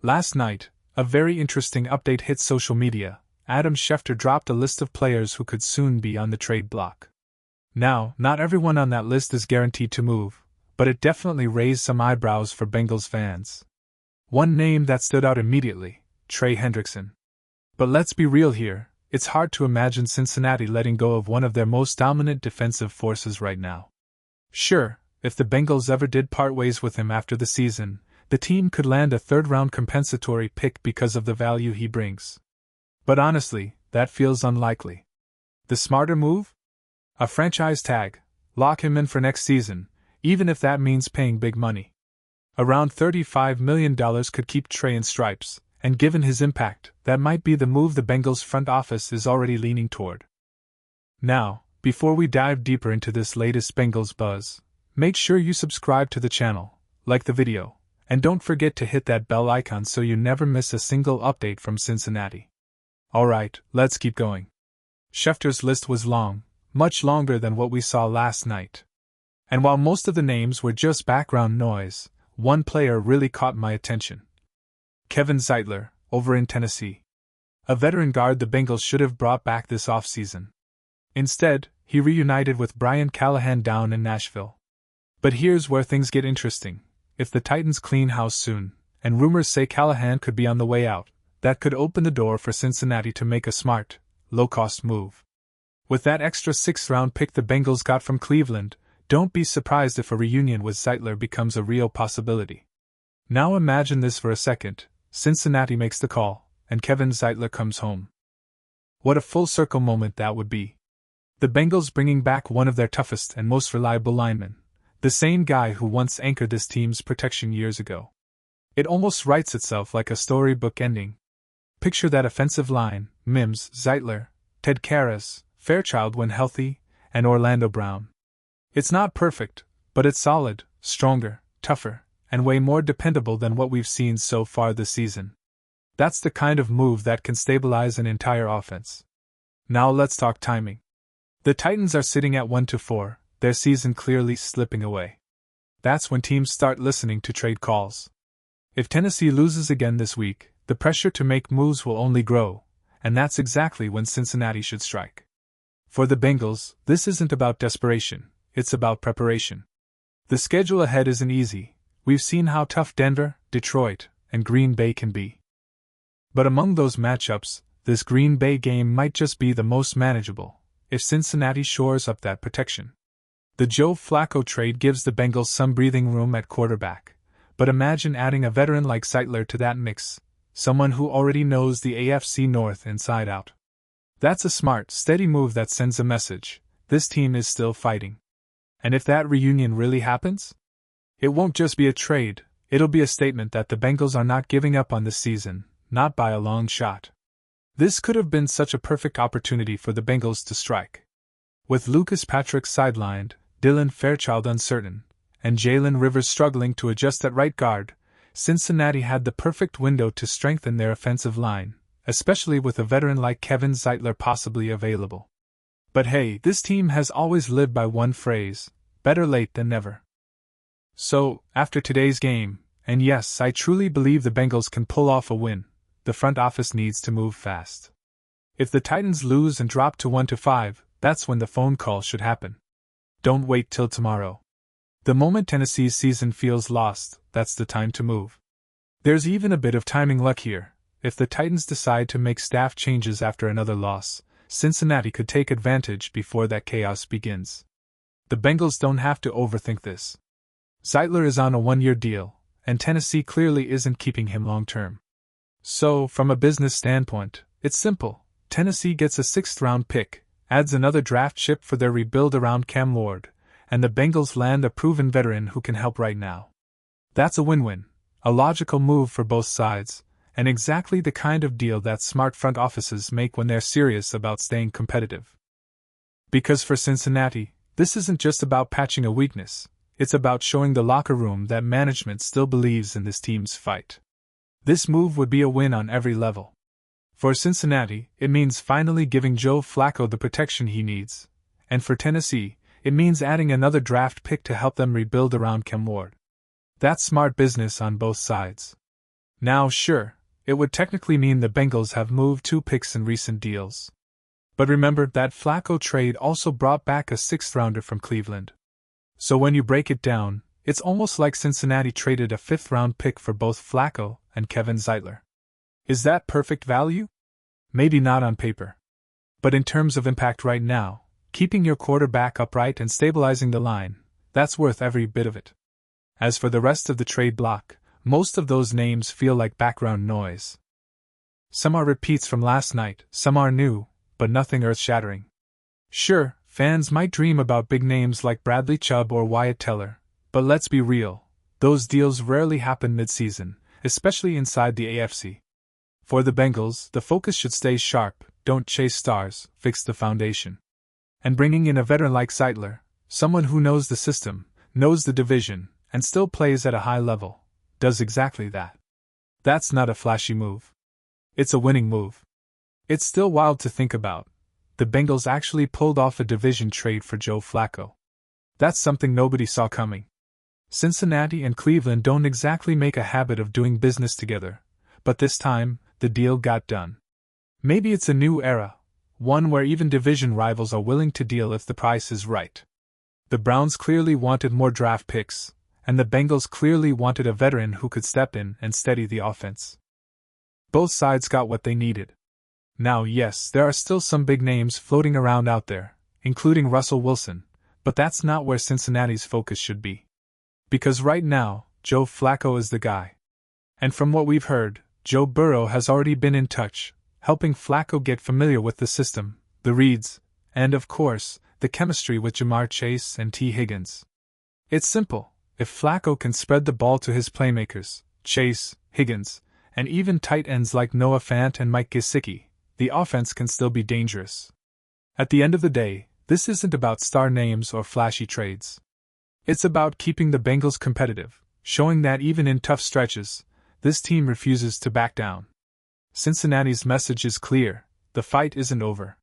Last night, a very interesting update hit social media. Adam Schefter dropped a list of players who could soon be on the trade block. Now, not everyone on that list is guaranteed to move, but it definitely raised some eyebrows for Bengals fans. One name that stood out immediately, Trey Hendrickson. But let's be real here, it's hard to imagine Cincinnati letting go of one of their most dominant defensive forces right now. Sure, if the Bengals ever did part ways with him after the season, the team could land a third-round compensatory pick because of the value he brings. But honestly, that feels unlikely. The smarter move? A franchise tag. Lock him in for next season, even if that means paying big money. Around $35 million could keep Trey in stripes, and given his impact, that might be the move the Bengals front office is already leaning toward. Now, before we dive deeper into this latest Bengals buzz, make sure you subscribe to the channel, like the video, and don't forget to hit that bell icon so you never miss a single update from Cincinnati. Alright, let's keep going. Schefter's list was long, much longer than what we saw last night. And while most of the names were just background noise, one player really caught my attention. Kevin Zeitler, over in Tennessee. A veteran guard the Bengals should have brought back this offseason. Instead, he reunited with Brian Callahan down in Nashville. But here's where things get interesting. If the Titans clean house soon, and rumors say Callahan could be on the way out, that could open the door for Cincinnati to make a smart, low-cost move. With that extra 6th-round pick the Bengals got from Cleveland, don't be surprised if a reunion with Zeitler becomes a real possibility. Now imagine this for a second. Cincinnati makes the call, and Kevin Zeitler comes home. What a full-circle moment that would be. The Bengals bringing back one of their toughest and most reliable linemen, the same guy who once anchored this team's protection years ago. It almost writes itself like a storybook ending. Picture that offensive line: Mims, Zeitler, Ted Karras, Fairchild when healthy, and Orlando Brown. It's not perfect, but it's solid, stronger, tougher, and way more dependable than what we've seen so far this season. That's the kind of move that can stabilize an entire offense. Now let's talk timing. The Titans are sitting at 1-4, their season clearly slipping away. That's when teams start listening to trade calls. If Tennessee loses again this week, the pressure to make moves will only grow, and that's exactly when Cincinnati should strike. For the Bengals, this isn't about desperation, it's about preparation. The schedule ahead isn't easy. We've seen how tough Denver, Detroit, and Green Bay can be. But among those matchups, this Green Bay game might just be the most manageable, if Cincinnati shores up that protection. The Joe Flacco trade gives the Bengals some breathing room at quarterback, but imagine adding a veteran like Zeitler to that mix, someone who already knows the AFC North inside out. That's a smart, steady move that sends a message: this team is still fighting. And if that reunion really happens? It won't just be a trade, it'll be a statement that the Bengals are not giving up on this season, not by a long shot. This could have been such a perfect opportunity for the Bengals to strike. With Lucas Patrick sidelined, Dylan Fairchild uncertain, and Jalen Rivers struggling to adjust at right guard, Cincinnati had the perfect window to strengthen their offensive line, especially with a veteran like Kevin Zeitler possibly available. But hey, this team has always lived by one phrase: better late than never. So, after today's game, and yes, I truly believe the Bengals can pull off a win, the front office needs to move fast. If the Titans lose and drop to 1-5, that's when the phone call should happen. Don't wait till tomorrow. The moment Tennessee's season feels lost, that's the time to move. There's even a bit of timing luck here. If the Titans decide to make staff changes after another loss, Cincinnati could take advantage before that chaos begins. The Bengals don't have to overthink this. Zeitler is on a 1-year deal, and Tennessee clearly isn't keeping him long-term. So, from a business standpoint, it's simple. Tennessee gets a 6th-round pick, adds another draft chip for their rebuild around Cam Ward, and the Bengals land a proven veteran who can help right now. That's a win-win, a logical move for both sides, and exactly the kind of deal that smart front offices make when they're serious about staying competitive. Because for Cincinnati, this isn't just about patching a weakness, it's about showing the locker room that management still believes in this team's fight. This move would be a win on every level. For Cincinnati, it means finally giving Joe Flacco the protection he needs, and for Tennessee, it means adding another draft pick to help them rebuild around Cam Ward. That's smart business on both sides. Now, sure, it would technically mean the Bengals have moved 2 picks in recent deals. But remember that Flacco trade also brought back a 6th-rounder from Cleveland. So when you break it down, it's almost like Cincinnati traded a 5th-round pick for both Flacco and Kevin Zeitler. Is that perfect value? Maybe not on paper. But in terms of impact right now, keeping your quarterback upright and stabilizing the line, that's worth every bit of it. As for the rest of the trade block, most of those names feel like background noise. Some are repeats from last night, some are new, but nothing earth-shattering. Sure, fans might dream about big names like Bradley Chubb or Wyatt Teller, but let's be real, those deals rarely happen mid-season, especially inside the AFC. For the Bengals, the focus should stay sharp, don't chase stars, fix the foundation. And bringing in a veteran like Zeitler, someone who knows the system, knows the division, and still plays at a high level, does exactly that. That's not a flashy move. It's a winning move. It's still wild to think about. The Bengals actually pulled off a division trade for Joe Flacco. That's something nobody saw coming. Cincinnati and Cleveland don't exactly make a habit of doing business together, but this time, the deal got done. Maybe it's a new era, one where even division rivals are willing to deal if the price is right. The Browns clearly wanted more draft picks, and the Bengals clearly wanted a veteran who could step in and steady the offense. Both sides got what they needed. Now, yes, there are still some big names floating around out there, including Russell Wilson, but that's not where Cincinnati's focus should be. Because right now, Joe Flacco is the guy. And from what we've heard, Joe Burrow has already been in touch, helping Flacco get familiar with the system, the reads, and of course, the chemistry with Jamar Chase and Tee Higgins. It's simple. If Flacco can spread the ball to his playmakers, Chase, Higgins, and even tight ends like Noah Fant and Mike Gesicki, the offense can still be dangerous. At the end of the day, this isn't about star names or flashy trades. It's about keeping the Bengals competitive, showing that even in tough stretches, this team refuses to back down. Cincinnati's message is clear: the fight isn't over.